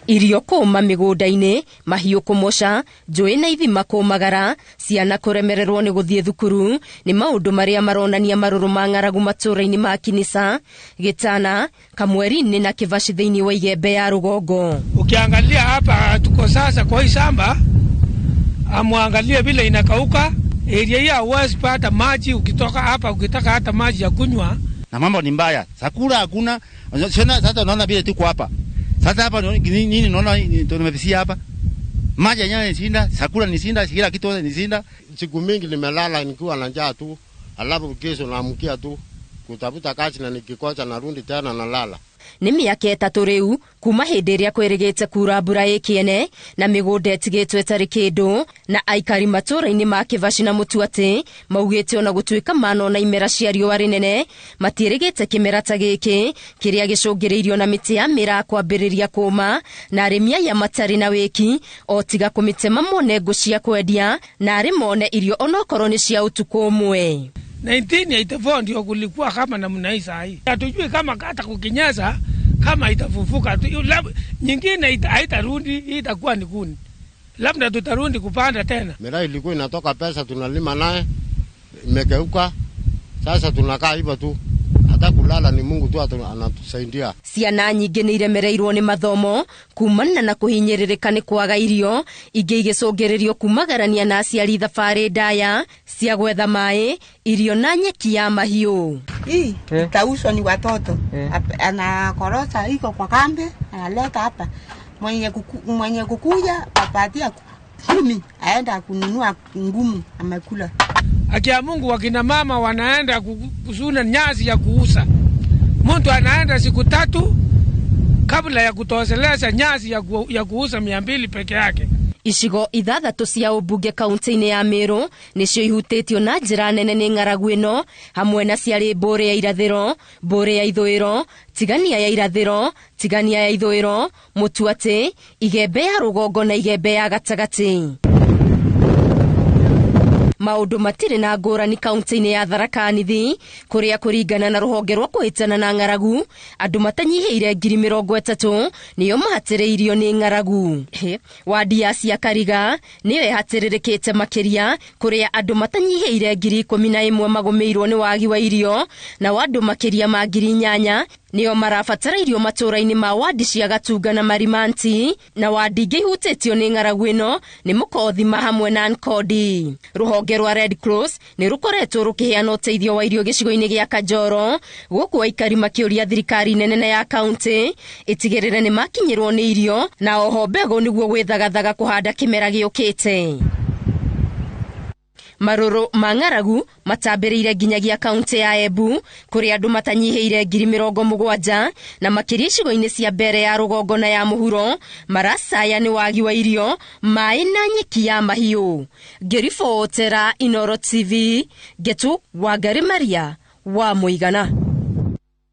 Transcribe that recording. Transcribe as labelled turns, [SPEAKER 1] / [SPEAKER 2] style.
[SPEAKER 1] Irio kũma mĩgũnda-inĩ, mahiũ kũmoca, njũĩ na ithima kũmagara, ciana kũremererwo nĩ gũthiĩ thukuru, nĩ maũndũ marĩa maronania marũrũ ma ng'aragu matũũra-inĩ ma Kinisa, Gitana, Kamweri-inĩ na Kivashi thĩinĩ wa Igembe ya Rugongo.
[SPEAKER 2] Ukiangalia hapa tuko sasa kwa hii shamba, amwangalie vile inakauka, area hii hauwezi pata maji ukitoka hapa ukitaka hata maji ya kunywa.
[SPEAKER 3] Na mambo ni mbaya. Chakula hakuna. Sasa unaona vile tuko hapa. Sasa hapa nini unaona tumevisia hapa? Maji yenyewe ni shinda, chakula ni shinda, kila kitu ni shinda.
[SPEAKER 4] Siku mingi nimelala nikiwa na njaa tu. Alafu kesho naamkia tu kutafuta kazi na nikikosa narudi tena nalala.
[SPEAKER 1] Nĩ mĩaka ĩtatũ rĩu kuma hĩndĩ ĩrĩa kwĩrĩgĩte kura mbura ĩkĩene na mĩgũnda ĩtigĩtwo ĩtarĩ kĩndũ, na aikari matũũra-inĩ ma Kivashi na Mũtuatĩ maugĩte ona gũtuĩka manona imera cia riũa rĩnene matiĩrĩgĩte kĩmera ta gĩkĩ kĩrĩa gĩcũngĩrĩirio na mĩtĩ ya mĩraa kwambĩrĩria kũma na arĩmi aya matarĩ na wĩki o tiga kũmĩtema mone ngũ cia kwendia na arĩ mone irio onokorwo nĩ cia ũtukũ ũmwe.
[SPEAKER 2] 1984 ndio kulikuwa kama namna hii saa hii. Hatujui kama hata kukinyesha kama itafufuka. Nyingine haitarudi, itakuwa ni kuni. Labda tutarudi kupanda tena.
[SPEAKER 4] Miraa ilikuwa inatoka pesa tunalima naye, imegeuka. Sasa tunakaa hivyo tu. Hata kulala ni Mungu tu anatusaidia.
[SPEAKER 1] Ciana nyingĩ nĩ iremereirwo nĩ mathomo kumana na kũhinyĩrĩrĩka nĩ kwaga irio, ingĩ igĩcũngĩrĩrio kumagarania na aciari thabarĩ ndaya cia gwetha maĩ, irio na nyeki ya mahiũ.
[SPEAKER 5] Hii itauzwa ni watoto. Anakorosa iko kwa kambi, analeta hapa. Mwenye kukuja apatia 10 aenda kununua ngumu amekula.
[SPEAKER 2] Akia Mungu wakina mama wanaenda kusuna nyasi ya kuuza. Mtu anaenda siku 3 kabla ya kutosheleza nyasi ya kuuza 200 peke yake.
[SPEAKER 1] Icigo ithathatũ cia ũmbunge kaunti-inĩ ya Meru nĩcio ihutĩtio na njĩra nene nĩ ng'aragu ĩno, hamwe na ciarĩ Mbũrĩ ya irathĩro, Mbũrĩ ya ithũĩro, Tigania ya irathĩro, Tigania ya ithũĩro, Mũtuatĩ, Igembe ya Rugongo na Igembe ya gatagatĩ. Maũndũ matirĩ na ngũrani kaunti-inĩ ya Tharaka Nithi, kũrĩa kũringana na rũhonge rwa kũhĩtana na ng'aragu, andũ matanyihĩire 30,000 nĩo mahatĩrĩirio nĩ ng'aragu. Wadi ya Ciakariga nĩyo ĩhatĩrĩrĩkĩte makĩria, kũrĩa andũ matanyihĩire 11,000 magũmĩirwo nĩ wagi wa irio, na andũ makĩria ma 8,000 nĩo marabatara irio matũũra-inĩ ma wadi cia Gatunga na Marimanti, na wadi ingĩ ihutĩtio nĩ ng'aragu ĩno nĩ Mũkothima hamwe na Nkodi. Rũhonge rwa Red Cross nĩ rũkoretwo rũkĩheana ũteithio wa irio gĩcigo-inĩ gĩa Kanjoro, gũkũ aikari makĩũria thirikari nene ya kaunti ĩtigĩrĩre nĩ makinyĩrwo nĩ irio na oho mbegũ nĩguo gwĩthagathaga kũhanda kĩmera gĩũkĩte. Marũrũ ma ng'aragu matambĩrĩire nginyagia kaunti ya Embu, kũrĩa andũ matanyihĩire 70,000 na makĩria icigo-inĩ cia mbere ya Rugongo na ya mũhuro maracaya nĩ wagi wa irio, maĩ na nyeki ya mahiũ. Ngĩribotera Inooro TV, Getu Wangari Maria wa Mũigana.